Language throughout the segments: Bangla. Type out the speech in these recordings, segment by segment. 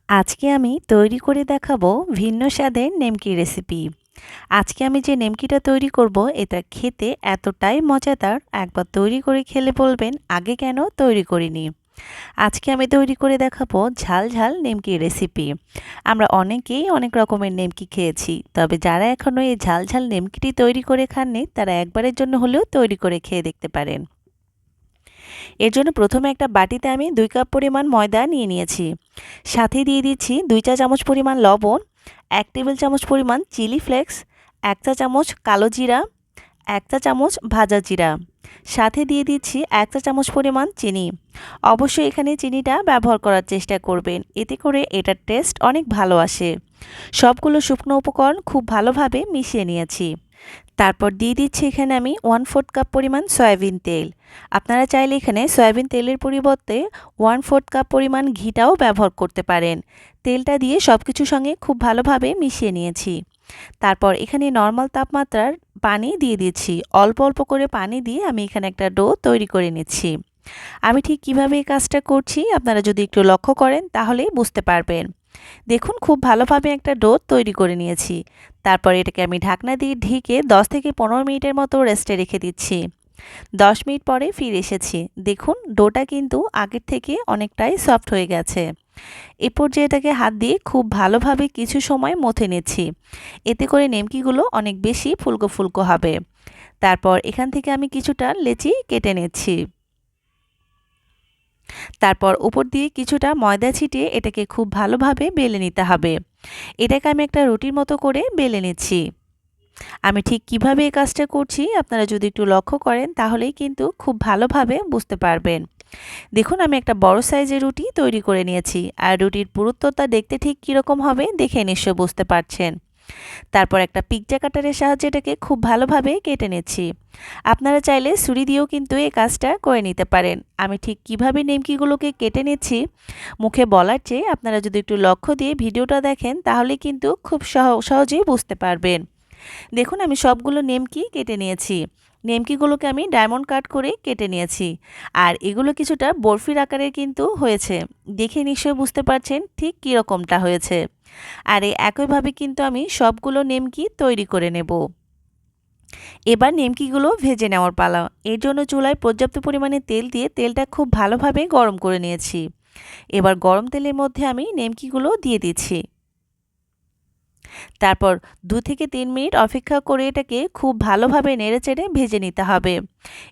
আজকে আমি তৈরি করে দেখাবো ভিন্ন স্বাদের নেমকি রেসিপি। আজকে আমি যে নেমকিটা তৈরি করব এটা খেতে এতটাই মজাদার, একবার তৈরি করে খেলে বলবেন আগে কেন তৈরি করিনি। আজকে আমি তৈরি করে দেখাবো ঝাল ঝাল নেমকি রেসিপি। আমরা অনেকেই অনেক রকমের নেমকি খেয়েছি, তবে যারা এখনও এই ঝাল ঝাল নেমকিটি তৈরি করে খাননি তারা একবারের জন্য হলেও তৈরি করে খেয়ে দেখতে পারেন। এর জন্য প্রথমে একটা বাটিতে আমি 2 কাপ পরিমাণ ময়দা নিয়ে নিয়েছি। সাথে দিয়ে দিচ্ছি 2 চা চামচ পরিমাণ লবণ, 1 টেবিল চামচ পরিমাণ চিলি ফ্লেক্স, 1 চা চামচ কালো জিরা, 1 চা চামচ ভাজা জিরা। সাথে দিয়ে দিচ্ছি 1 চা চামচ পরিমাণ চিনি। অবশ্যই এখানে চিনিটা ব্যবহার করার চেষ্টা করবেন, এতে করে এটার টেস্ট অনেক ভালো আসে। সবগুলো শুকনো উপকরণ খুব ভালোভাবে মিশিয়ে নিয়েছি। তারপর দিয়ে দিচ্ছি এখানে আমি 1/4 কাপ পরিমাণ সয়াবিন তেল। আপনারা চাইলে এখানে সয়াবিন তেলের পরিবর্তে 1/4 কাপ পরিমাণ ঘিটাও ব্যবহার করতে পারেন। তেলটা দিয়ে সব কিছুর সঙ্গে খুব ভালোভাবে মিশিয়ে নিয়েছি। তারপর এখানে নর্মাল তাপমাত্রার পানি দিয়ে দিচ্ছি। অল্প অল্প করে পানি দিয়ে আমি এখানে একটা ডো তৈরি করে নিচ্ছি। আমি ঠিক কিভাবে এই কাজটা করছি আপনারা যদি একটু লক্ষ্য করেন তাহলেই বুঝতে পারবেন। দেখুন খুব ভালোভাবে একটা ডো তৈরি করে নিয়েছি। তারপর এটাকে আমি ঢাকনা দিয়ে ঢেকে 10 থেকে 15 মিনিটের মতো রেস্টে রেখে দিচ্ছি। 10 মিনিট পরে ফিরে এসেছি। দেখুন ডোটা কিন্তু আগের থেকে অনেকটাই সফট হয়ে গেছে। এ পর্যায়ে এটাকে হাত দিয়ে খুব ভালোভাবে কিছু সময় মথে নিচ্ছি। এতে করে নেমকিগুলো অনেক বেশি ফুলকো ফুলকো হবে। তারপর এখান থেকে আমি কিছুটা লেচি কেটে নিচ্ছি। তারপর উপর দিয়ে কিছুটা ময়দা ছিটিয়ে এটাকে খুব ভালোভাবে বেলে নিতে হবে। এটাকে আমি একটা রুটির মতো করে বেলে নিচ্ছি। আমি ঠিক কিভাবে এই কাজটা করছি আপনারা যদি একটু লক্ষ্য করেন তাহলেই কিন্তু খুব ভালোভাবে বুঝতে পারবেন। দেখুন আমি একটা বড় সাইজের রুটি তৈরি করে নিয়েছি, আর রুটির পুরুত্বটা দেখতে ঠিক কীরকম হবে দেখে নিশ্চয় বুঝতে পারছেন। তারপর একটা পিৎজা কাটারের সাহায্যে এটাকে খুব ভালোভাবে কেটে নিচ্ছি। আপনারা চাইলে ছুরি দিয়েও কিন্তু এই কাজটা করে নিতে পারেন। আমি ঠিক কিভাবে নিমকিগুলোকে কেটে নিচ্ছি মুখে বলার চেয়ে আপনারা যদি একটু লক্ষ্য দিয়ে ভিডিওটা দেখেন তাহলে কিন্তু খুব সহজেই বুঝতে পারবেন। দেখুন আমি সবগুলো নেমকি কেটে নিয়েছি। নেমকিগুলোকে আমি ডায়মন্ড কাট করে কেটে নিয়েছি। আর এগুলো কিছুটা বরফির আকারের কিন্তু হয়েছে। দেখে নিশ্চয়ই বুঝতে পারছেন ঠিক কীরকমটা হয়েছে। আর এই একইভাবে কিন্তু আমি সবগুলো নেমকি তৈরি করে নেব। এবার নেমকিগুলো ভেজে নেওয়ার পালা। এর জন্য চুলায় পর্যাপ্ত পরিমাণে তেল দিয়ে তেলটা খুব ভালোভাবে গরম করে নিয়েছি। এবার গরম তেলের মধ্যে আমি নেমকিগুলো দিয়ে দিচ্ছি। তারপর 2 থেকে 3 মিনিট অপেক্ষা করে এটাকে খুব ভালোভাবে নেড়েচেড়ে ভেজে নিতে হবে।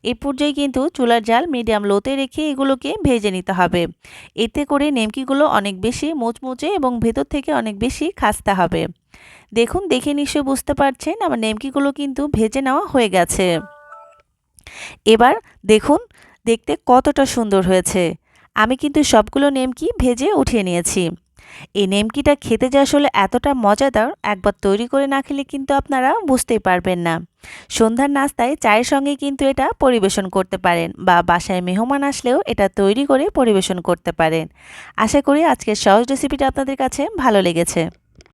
এই পর্যায়ে কিন্তু চুলার জাল মিডিয়াম লোতে রেখে এগুলোকে ভেজে নিতে হবে। এতে করে নেমকিগুলো অনেক বেশি মুচমুচে এবং ভেতর থেকে অনেক বেশি খাস্তা হবে। দেখুন দেখে নিশ্চয়ই বুঝতে পারছেন আমার নেমকিগুলো কিন্তু ভেজে নেওয়া হয়ে গেছে। এবার দেখুন দেখতে কতটা সুন্দর হয়েছে। আমি কিন্তু সবগুলো নেমকি ভেজে উঠিয়ে নিয়েছি। এই নেমকিটা খেতে যে আসলে এতটা মজাদার একবার তৈরি করে না খেলে কিন্তু আপনারা বুঝতেই পারবেন না। সন্ধ্যার নাস্তায় চায়ের সঙ্গে কিন্তু এটা পরিবেশন করতে পারেন, বা বাসায় মেহমান আসলেও এটা তৈরি করে পরিবেশন করতে পারেন। আশা করি আজকের সহজ রেসিপিটা আপনাদের কাছে ভালো লেগেছে।